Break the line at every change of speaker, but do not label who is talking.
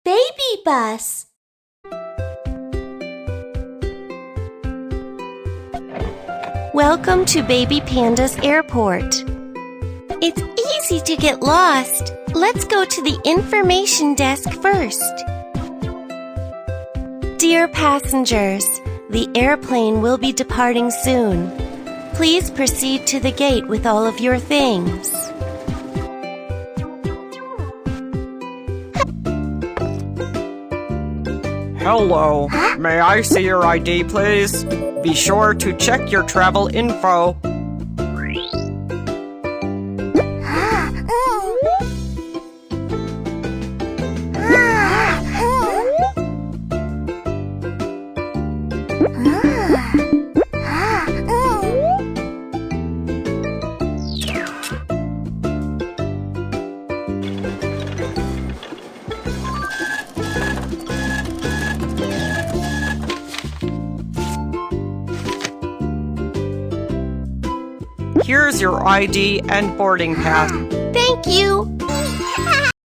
Babybus. Welcome to Baby Panda's airport. It's easy to get lost. Let's go to the information desk first. Dear passengers, the airplane will be departing soon. Please proceed to the gate with all of your things.
Hello, may I see your ID, please? Be sure to check your travel info. Here's your ID and boarding pass.
Thank you.